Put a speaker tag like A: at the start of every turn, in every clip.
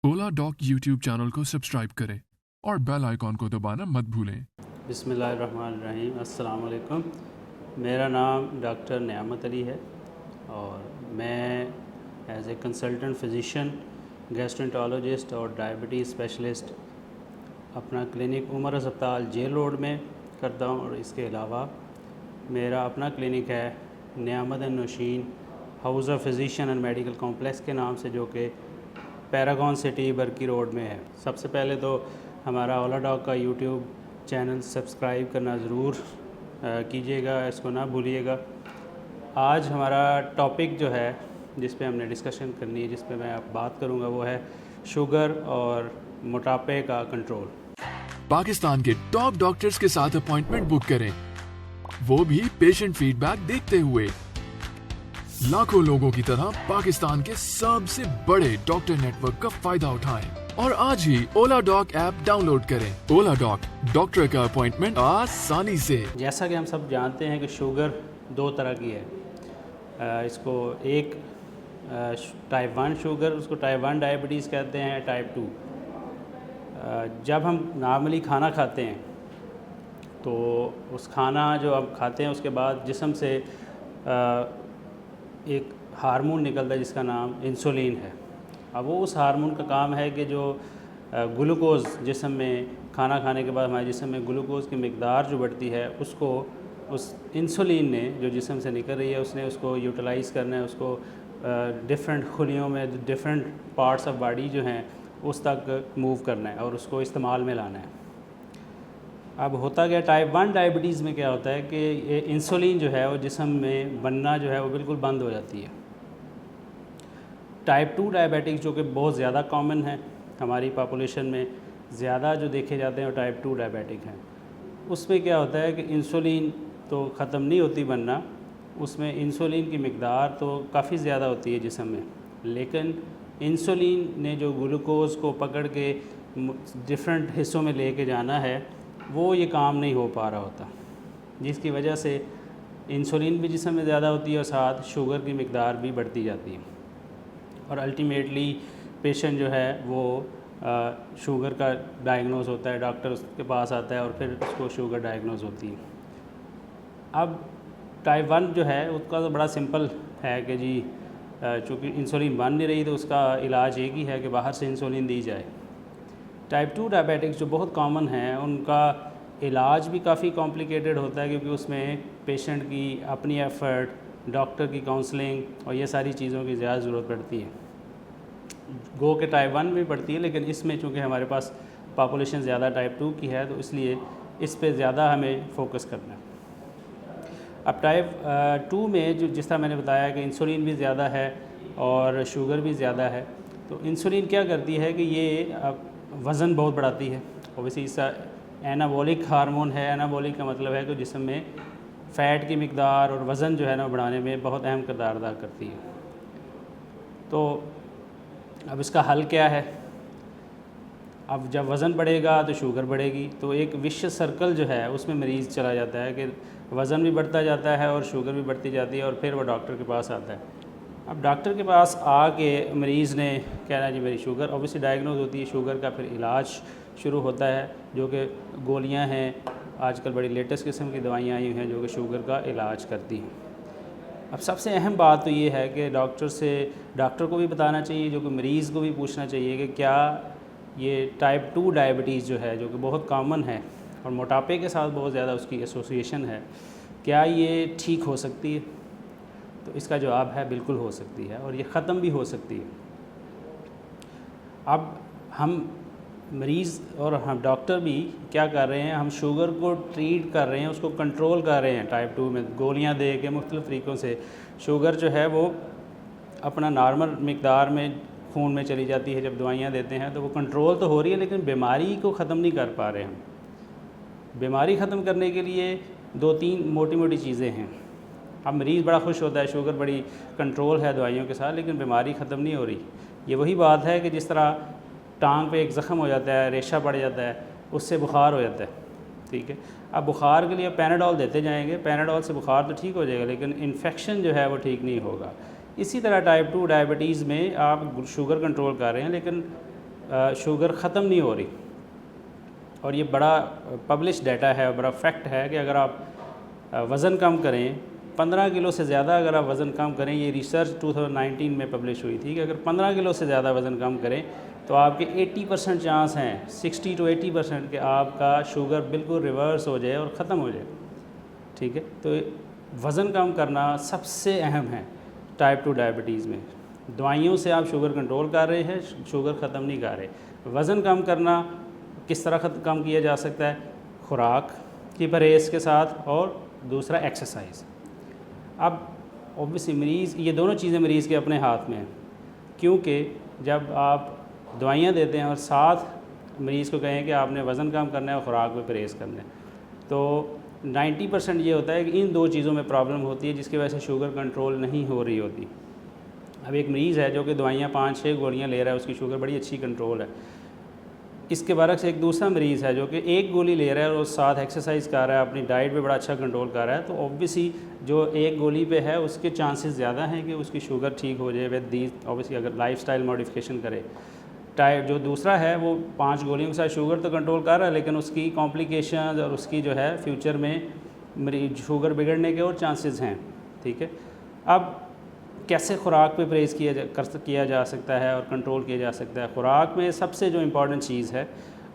A: ओला dock YouTube channel को subscribe करें और बेल आइकॉन को दबाना मत भूलें।
B: बिस्मिल्लाहिर्रहमानिर्रहीम, अस्सलाम वालेकुम। मेरा नाम डॉक्टर नियामत अली है और मैं as a consultant physician, gastroenterologist और डायबिटीज़ स्पेशलिस्ट अपना क्लिनिक उमर अस्पताल जेल रोड में करता हूँ। और इसके अलावा मेरा अपना क्लिनिक है Niyamat and Nausheen house of physician and medical complex के नाम से, जो कि पैरागॉन सिटी बर्की रोड में है। सबसे पहले तो हमारा ओला डॉग का यूट्यूब चैनल सब्सक्राइब करना ज़रूर कीजिएगा, इसको ना भूलिएगा। आज हमारा टॉपिक जो है जिस पे हमने डिस्कशन करनी है, जिस पे मैं अब बात करूँगा, वो है शुगर और मोटापे का कंट्रोल।
A: पाकिस्तान के टॉप डॉक्टर्स के साथ अपॉइंटमेंट बुक करें, वो भी पेशेंट फीडबैक देखते हुए। लाखों लोगों की तरह पाकिस्तान के सबसे बड़े डॉक्टर नेटवर्क का फायदा उठाएं और आज ही ओला डॉक ऐप डाउनलोड करें। ओला डॉक, डॉक्टर का अपॉइंटमेंट आसानी से।
B: जैसा कि हम सब जानते हैं कि शुगर दो तरह की है। इसको एक टाइप 1 शुगर, उसको टाइप 1 डायबिटीज़ कहते हैं, टाइप 2। जब हम नॉर्मली खाना खाते हैं तो उस खाना जो हम खाते हैं उसके बाद जिस्म से एक हार्मोन निकलता है जिसका नाम इंसुलिन है। अब वो उस हार्मोन का काम है कि जो ग्लूकोज़ जिस्म में खाना खाने के बाद हमारे जिस्म में ग्लूकोज़ की मिकदार जो बढ़ती है, उसको उस इंसुलिन ने जो जिस्म से निकल रही है उसने उसको यूटिलाइज़ करना है, उसको डिफरेंट खुलियों में डिफरेंट पार्ट्स ऑफ बॉडी जो हैं उस तक मूव करना है और उसको इस्तेमाल में लाना है। अब होता क्या, टाइप 1 डायबिटीज़ में क्या होता है कि ये इंसुलिन जो है वो जिस्म में बनना जो है वो बिल्कुल बंद हो जाती है। टाइप 2 डायबिटिक्स जो कि बहुत ज़्यादा कॉमन है हमारी पॉपुलेशन में, ज़्यादा जो देखे जाते हैं वो टाइप 2 डायबिटिक हैं। उसमें क्या होता है कि इंसुलिन तो ख़त्म नहीं होती बनना, उसमें इंसुलिन की मिकदार तो काफ़ी ज़्यादा होती है जिस्म में, लेकिन इंसुलिन ने जो ग्लूकोज़ को पकड़ के डिफरेंट हिस्सों में लेके जाना है वो ये काम नहीं हो पा रहा होता, जिसकी वजह से इंसुलिन भी जिस्म में ज़्यादा होती है और साथ शुगर की मिकदार भी बढ़ती जाती है और अल्टीमेटली पेशेंट जो है वो शुगर का डायग्नोज होता है, डॉक्टर उसके पास आता है और फिर उसको शुगर डायग्नोज होती है। अब टाइप 1 जो है उसका तो बड़ा सिंपल है कि जी चूँकि इंसुलिन बन नहीं रही तो उसका इलाज एक ही है कि बाहर से इंसुलिन दी जाए। टाइप 2 डायबिटिक्स जो बहुत कॉमन हैं उनका इलाज भी काफ़ी कॉम्प्लिकेटेड होता है, क्योंकि उसमें पेशेंट की अपनी एफ़र्ट, डॉक्टर की काउंसलिंग और ये सारी चीज़ों की ज़्यादा ज़रूरत पड़ती है। गो के टाइप 1 में पड़ती है, लेकिन इसमें चूँकि हमारे पास पॉपुलेशन ज़्यादा टाइप 2 की है तो इसलिए इस पे ज़्यादा हमें फोकस करना है। अब टाइप 2 में जो जिस तरह मैंने बताया कि इंसुलिन भी ज़्यादा है और शुगर भी ज़्यादा है, तो इंसुलिन क्या करती है कि ये वज़न बहुत बढ़ाती है। ओबियसली इसका एनाबॉलिक हार्मोन है। एनाबॉलिक का मतलब है कि जिस्म में फ़ैट की मिकदार और वज़न जो है ना बढ़ाने में बहुत अहम किरदार अदा करती है। तो अब इसका हल क्या है? अब जब वज़न बढ़ेगा तो शुगर बढ़ेगी, तो एक विशियस सर्कल जो है उसमें मरीज़ चला जाता है कि वज़न भी बढ़ता जाता है और शुगर भी बढ़ती जाती है और फिर वो डॉक्टर के पास आता है। अब डॉक्टर के पास आके मरीज़ ने कहना जी मेरी शुगर, ऑब्वियसली डायग्नोज होती है शुगर का, फिर इलाज शुरू होता है जो कि गोलियां हैं। आजकल बड़ी लेटेस्ट किस्म की दवाइयाँ आई हैं जो कि शुगर का इलाज करती हैं। अब सबसे अहम बात तो ये है कि डॉक्टर को भी बताना चाहिए, जो कि मरीज़ को भी पूछना चाहिए कि क्या ये टाइप 2 डायबिटीज़ जो है, जो कि बहुत कॉमन है और मोटापे के साथ बहुत ज़्यादा उसकी एसोसिएशन है, क्या ये ठीक हो सकती है? तो इसका जवाब है बिल्कुल हो सकती है और ये ख़त्म भी हो सकती है। अब हम मरीज़ और हम डॉक्टर भी क्या कर रहे हैं, हम शुगर को ट्रीट कर रहे हैं, उसको कंट्रोल कर रहे हैं। टाइप 2 में गोलियां दे के मुख्तलिफ़ तरीक़ों से शुगर जो है वो अपना नॉर्मल मिकदार में खून में चली जाती है। जब दवाइयां देते हैं तो वो कंट्रोल तो हो रही है, लेकिन बीमारी को ख़त्म नहीं कर पा रहे हम। बीमारी ख़त्म करने के लिए 2-3 मोटी मोटी चीज़ें हैं। अब मरीज़ बड़ा खुश होता है, शुगर बड़ी कंट्रोल है दवाइयों के साथ, लेकिन बीमारी ख़त्म नहीं हो रही। ये वही बात है कि जिस तरह टांग पे एक ज़ख़म हो जाता है, रेशा पड़ जाता है, उससे बुखार हो जाता है, ठीक है। अब बुखार के लिए पैनाडोल देते जाएंगे, पैनाडोल से बुखार तो ठीक हो जाएगा, लेकिन इन्फेक्शन जो है वो ठीक नहीं होगा। इसी तरह टाइप 2 डायबिटीज़ में आप शुगर कंट्रोल कर रहे हैं, लेकिन शुगर ख़त्म नहीं हो रही। और ये बड़ा पब्लिश डाटा है, बड़ा फैक्ट है कि अगर आप वज़न कम करें, 15 किलो से ज़्यादा अगर आप वज़न कम करें, ये रिसर्च 2019 में पब्लिश हुई थी कि अगर 15 किलो से ज़्यादा वज़न कम करें तो आपके 80% चांस हैं, 60 to 80% के आपका शुगर बिल्कुल रिवर्स हो जाए और ख़त्म हो जाए। ठीक है, तो वज़न कम करना सबसे अहम है टाइप 2 डायबिटीज़ में। दवाइयों से आप शुगर कंट्रोल कर रहे हैं, शुगर ख़त्म नहीं कर रहे। वज़न कम करना किस तरह कम किया जा सकता है? खुराक की परहेज़ के साथ, और दूसरा एक्सरसाइज। अब ऑब्वियसली मरीज़, ये दोनों चीज़ें मरीज़ के अपने हाथ में हैं, क्योंकि जब आप दवाइयाँ देते हैं और साथ मरीज़ को कहें कि आपने वज़न कम करना है और ख़ुराक में परहेज़ करना है, तो 90% ये होता है कि इन दो चीज़ों में प्रॉब्लम होती है जिसकी वजह से शुगर कंट्रोल नहीं हो रही होती। अब एक मरीज़ है जो कि दवाइयाँ 5-6 गोलियाँ ले रहा है, उसकी शुगर बड़ी अच्छी कंट्रोल है। इसके बरक्स एक दूसरा मरीज़ है जो कि एक गोली ले रहा है और साथ एक्सरसाइज कर रहा है, अपनी डाइट पे बड़ा अच्छा कंट्रोल कर रहा है, तो ऑब्वियसली जो एक गोली पे है उसके चांसेस ज़्यादा हैं कि उसकी शुगर ठीक हो जाए विद दी, ऑब्वियसली अगर लाइफस्टाइल मॉडिफिकेशन करे। जो दूसरा है वो 5 गोलियों के साथ शुगर तो कंट्रोल कर रहा है, लेकिन उसकी कॉम्प्लिकेशन और उसकी जो है फ्यूचर में शुगर बिगड़ने के और चांसेस हैं। ठीक है, अब कैसे ख़ुराक पे परहेज़ किया जा सकता है और कंट्रोल किया जा सकता है? ख़ुराक में सबसे जो इम्पॉर्टेंट चीज़ है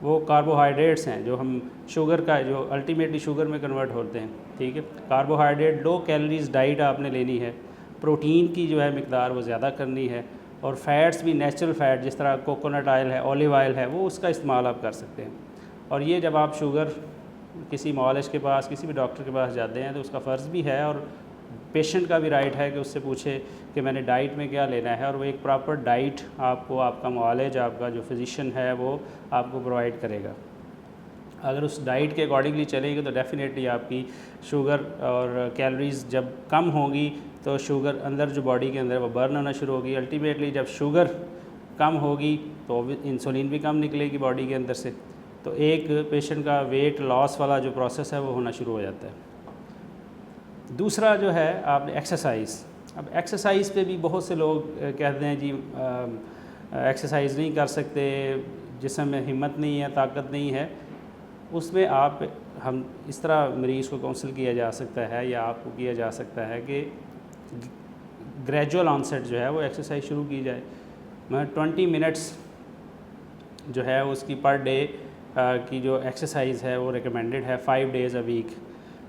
B: वो कार्बोहाइड्रेट्स हैं, जो हम शुगर का, जो अल्टीमेटली शुगर में कन्वर्ट होते हैं। ठीक है, कार्बोहाइड्रेट, लो कैलोरीज डाइट आपने लेनी है, प्रोटीन की जो है मिकदार वो ज़्यादा करनी है, और फ़ैट्स भी नेचुरल फ़ैट जिस तरह कोकोनट ऑयल है, ऑलिव ऑयल है, वो उसका इस्तेमाल आप कर सकते हैं। और ये जब आप शुगर किसी मॉलिज के पास, किसी भी डॉक्टर के पास जाते हैं तो उसका फ़र्ज़ भी है और पेशेंट का भी राइट है कि उससे पूछे कि मैंने डाइट में क्या लेना है, और वो एक प्रॉपर डाइट आपको, आपका मॉलिज, आपका जो फिजिशियन है वो आपको प्रोवाइड करेगा। अगर उस डाइट के अकॉर्डिंगली चलेंगे तो डेफ़िनेटली आपकी शुगर और कैलोरीज़ जब कम होंगी तो शुगर अंदर जो बॉडी के अंदर वो बर्न होना शुरू होगी। अल्टीमेटली जब शुगर कम होगी तो इंसुलिन भी कम निकलेगी बॉडी के अंदर से, तो एक पेशेंट का वेट लॉस वाला जो प्रोसेस है वो होना शुरू हो जाता है। दूसरा जो है आपने एक्सरसाइज। अब एक्सरसाइज पे भी बहुत से लोग कहते हैं जी एक्सरसाइज नहीं कर सकते, जिस्म में हिम्मत नहीं है, ताकत नहीं है। उसमें हम इस तरह मरीज़ को काउंसिल किया जा सकता है या आपको किया जा सकता है कि ग्रेजुअल ऑनसेट जो है वो एक्सरसाइज शुरू की जाए। मतलब 20 मिनट्स जो है उसकी पर डे की जो एक्सरसाइज है वो रिकमेंडेड है 5 डेज़ अ वीक।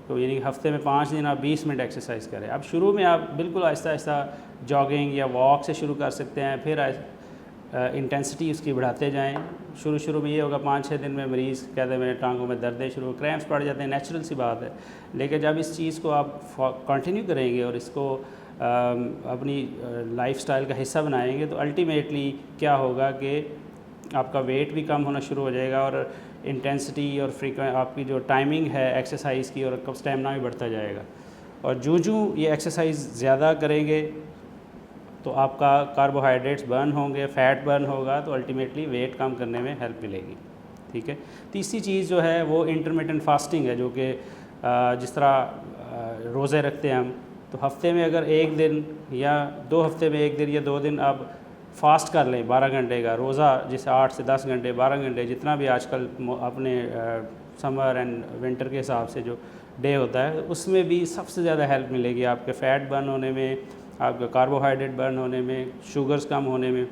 B: तो यानी हफ्ते में 5 दिन आप 20 मिनट एक्सरसाइज करें। अब शुरू में आप बिल्कुल आहिस्ता आहिस्ता जॉगिंग या वॉक से शुरू कर सकते हैं, फिर इंटेंसिटी उसकी बढ़ाते जाएं। शुरू में ये होगा 5-6 दिन में मरीज़ कहते हैं मेरे टांगों में दर्दें शुरू, क्रैम्प्स पड़ जाते हैं, नेचुरल सी बात है। लेकिन जब इस चीज़ को आप कंटिन्यू करेंगे और इसको अपनी लाइफस्टाइल का हिस्सा बनाएंगे तो अल्टीमेटली क्या होगा कि आपका वेट भी कम होना शुरू हो जाएगा और इंटेंसिटी और फ्रीक्वेंट आपकी जो टाइमिंग है एक्सरसाइज की और स्टेमिना भी बढ़ता जाएगा। और जो ये एक्सरसाइज ज़्यादा करेंगे तो आपका कार्बोहाइड्रेट्स बर्न होंगे, फ़ैट बर्न होगा, तो अल्टीमेटली वेट कम करने में हेल्प मिलेगी। ठीक है, तीसरी चीज़ जो है वो इंटरमिटेंट फास्टिंग है, जो कि जिस तरह रोज़े रखते हैं हम, तो हफ्ते में अगर 1 दिन या 2 हफ्ते में 1 दिन या 2 दिन आप फास्ट कर लें 12 घंटे का रोज़ा, जैसे 8 से 10 घंटे, 12 घंटे, जितना भी आजकल अपने समर एंड विंटर के हिसाब से जो डे होता है, उसमें भी सबसे ज़्यादा हेल्प मिलेगी आपके फ़ैट बर्न होने में, आपका कार्बोहाइड्रेट बर्न होने में, शुगर्स कम होने में।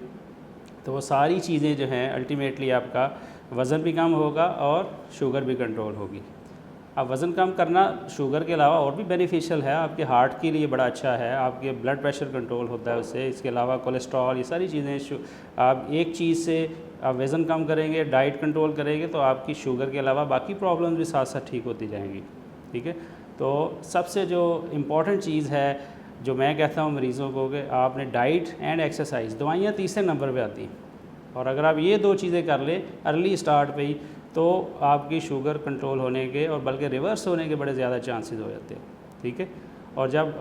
B: तो वो सारी चीज़ें जो हैं अल्टीमेटली आपका वज़न भी कम होगा और शुगर भी कंट्रोल होगी। अब वज़न कम करना शुगर के अलावा और भी बेनिफिशियल है, आपके हार्ट के लिए बड़ा अच्छा है, आपके ब्लड प्रेशर कंट्रोल होता है उससे। इसके अलावा कोलेस्ट्रॉल, ये सारी चीज़ें आप एक चीज़ से आप वज़न कम करेंगे, डाइट कंट्रोल करेंगे, तो आपकी शुगर के अलावा बाकी प्रॉब्लम्स भी साथ साथ ठीक होती जाएंगी। ठीक है, तो सबसे जो इम्पॉर्टेंट चीज़ है जो मैं कहता हूँ मरीज़ों को कि आपने डाइट एंड एक्सरसाइज, दवाइयाँ तीसरे नंबर पे आती हैं, और अगर आप ये 2 चीज़ें कर लें अर्ली स्टार्ट पे ही तो आपकी शुगर कंट्रोल होने के और बल्कि रिवर्स होने के बड़े ज़्यादा चांसेस हो जाते हैं। ठीक है, और जब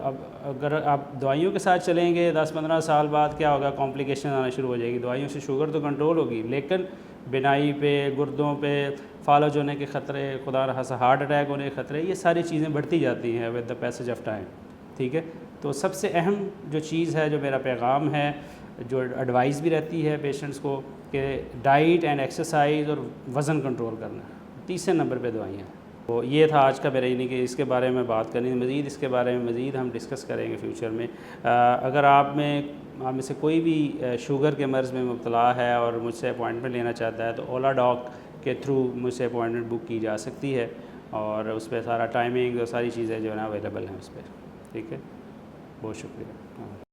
B: अगर आप दवाइयों के साथ चलेंगे 10-15 साल बाद क्या होगा, कॉम्प्लिकेशन आना शुरू हो जाएगी। दवाइयों से शुगर तो कंट्रोल होगी लेकिन बिनाई पे, गुर्दों पे फालज होने के ख़तरे, खुदा न खास्ता हार्ट अटैक होने के ख़तरे, ये सारी चीज़ें बढ़ती जाती हैं with the passage of time. ठीक है, तो सबसे अहम जो चीज़ है, जो मेरा पैगाम है जो एडवाइस भी रहती है पेशेंट्स को कि डाइट एंड एक्सरसाइज और वज़न कंट्रोल करना, तीसरे नंबर पे दवाइयाँ। तो ये था आज का मेरा, यानी कि इसके बारे में बात करनी, मज़ीद इसके बारे में मज़ीद हम डिस्कस करेंगे फ्यूचर में। अगर आप में से कोई भी शुगर के मर्ज़ में मुब्तला है और मुझसे अपॉइंटमेंट लेना चाहता है तो ओला डॉक के थ्रू मुझसे अपॉइंटमेंट बुक की जा सकती है, और उस पर सारा टाइमिंग और सारी चीज़ें जो है ना अवेलेबल हैं उस पर। ठीक है, बहुत शुक्रिया।